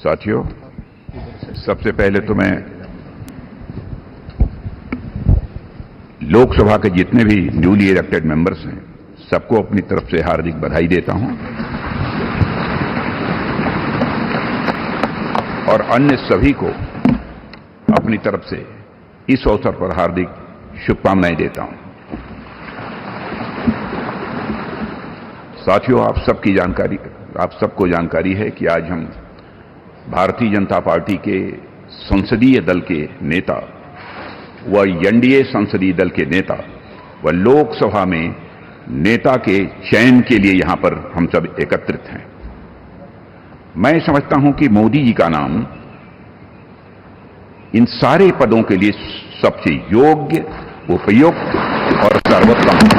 साथियों, सबसे पहले तो मैं लोकसभा के जितने भी न्यूली इलेक्टेड मेंबर्स हैं सबको अपनी तरफ से हार्दिक बधाई देता हूं और अन्य सभी को अपनी तरफ से इस अवसर पर हार्दिक शुभकामनाएं देता हूं। साथियों, आप सबको जानकारी है कि आज हम भारतीय जनता पार्टी के संसदीय दल के नेता व एनडीए संसदीय दल के नेता व लोकसभा में नेता के चयन के लिए यहां पर हम सब एकत्रित हैं। मैं समझता हूं कि मोदी जी का नाम इन सारे पदों के लिए सबसे योग्य, उपयुक्त और सर्वोत्तम है।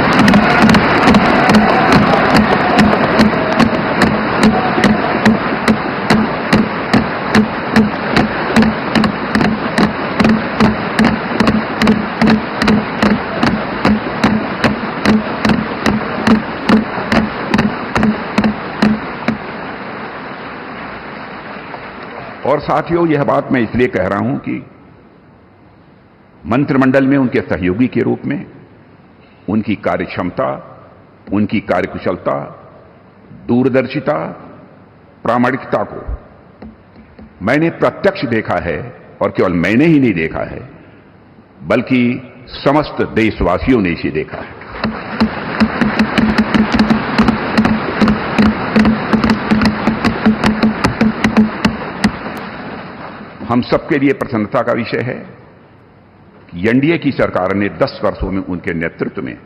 और साथियों, यह बात मैं इसलिए कह रहा हूं कि मंत्रिमंडल में उनके सहयोगी के रूप में उनकी कार्यक्षमता, उनकी कार्यकुशलता, दूरदर्शिता, प्रामाणिकता को मैंने प्रत्यक्ष देखा है और केवल मैंने ही नहीं देखा है बल्कि समस्त देशवासियों ने इसे देखा है। हम सबके लिए प्रसन्नता का विषय है कि एनडीए की सरकार ने 10 वर्षों में उनके नेतृत्व में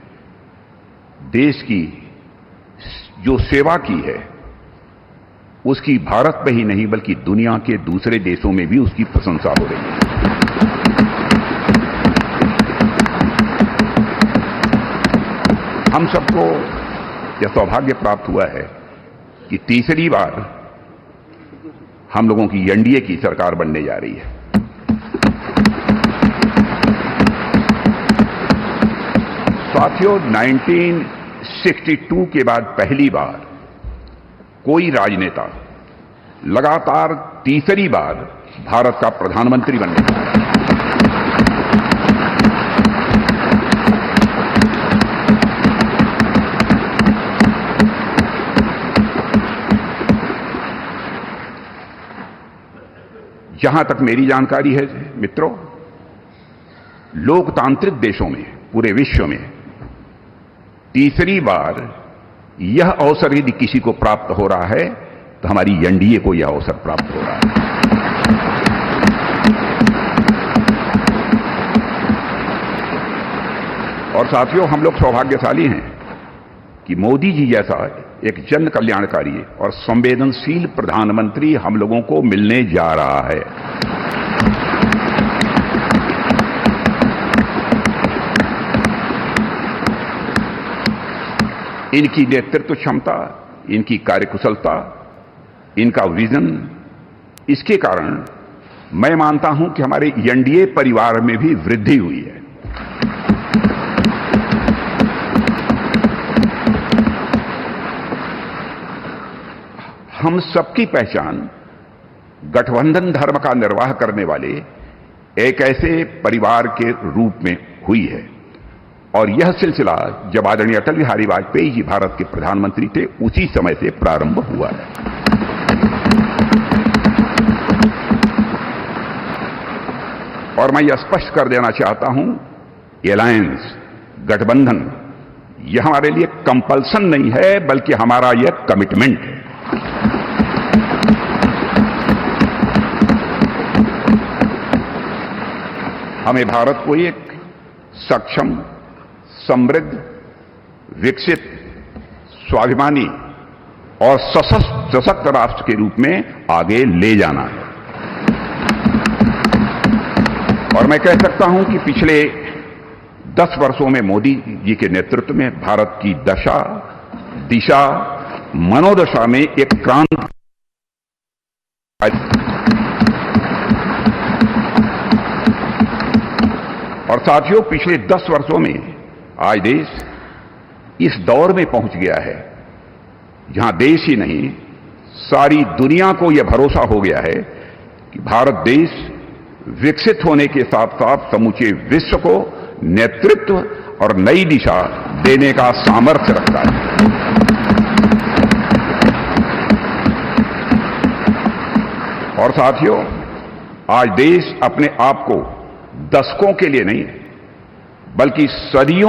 देश की जो सेवा की है उसकी भारत में ही नहीं बल्कि दुनिया के दूसरे देशों में भी उसकी प्रशंसा हो रही है। हम सबको यह सौभाग्य प्राप्त हुआ है कि तीसरी बार हम लोगों की एनडीए की सरकार बनने जा रही है। साथियों, 1962 के बाद पहली बार कोई राजनेता लगातार तीसरी बार भारत का प्रधानमंत्री बनने जा रहा है। जहां तक मेरी जानकारी है मित्रों, लोकतांत्रिक देशों में पूरे विश्व में तीसरी बार यह अवसर यदि किसी को प्राप्त हो रहा है तो हमारी एनडीए को यह अवसर प्राप्त हो रहा है। और साथियों, हम लोग सौभाग्यशाली हैं कि मोदी जी जैसा एक जन कल्याणकारी और संवेदनशील प्रधानमंत्री हम लोगों को मिलने जा रहा है। इनकी नेतृत्व क्षमता, इनकी कार्यकुशलता, इनका विजन, इसके कारण मैं मानता हूं कि हमारे एनडीए परिवार में भी वृद्धि हुई है। हम सबकी पहचान गठबंधन धर्म का निर्वाह करने वाले एक ऐसे परिवार के रूप में हुई है और यह सिलसिला जब आदरणीय अटल बिहारी वाजपेयी जी भारत के प्रधानमंत्री थे उसी समय से प्रारंभ हुआ है। और मैं यह स्पष्ट कर देना चाहता हूं, एलायंस, गठबंधन, यह हमारे लिए कंपल्सन नहीं है बल्कि हमारा यह कमिटमेंट है। हमें भारत को एक सक्षम, समृद्ध, विकसित, स्वाभिमानी और सशक्त राष्ट्र के रूप में आगे ले जाना है। और मैं कह सकता हूं कि पिछले 10 वर्षों में मोदी जी के नेतृत्व में भारत की दशा, दिशा, मनोदशा में एक क्रांति। और साथियों, पिछले 10 वर्षों में आज देश इस दौर में पहुंच गया है जहां देश ही नहीं सारी दुनिया को यह भरोसा हो गया है कि भारत देश विकसित होने के साथ साथ समूचे विश्व को नेतृत्व और नई दिशा देने का सामर्थ्य रखता है। और साथियों, आज देश अपने आप को दशकों के लिए नहीं बल्कि सदियों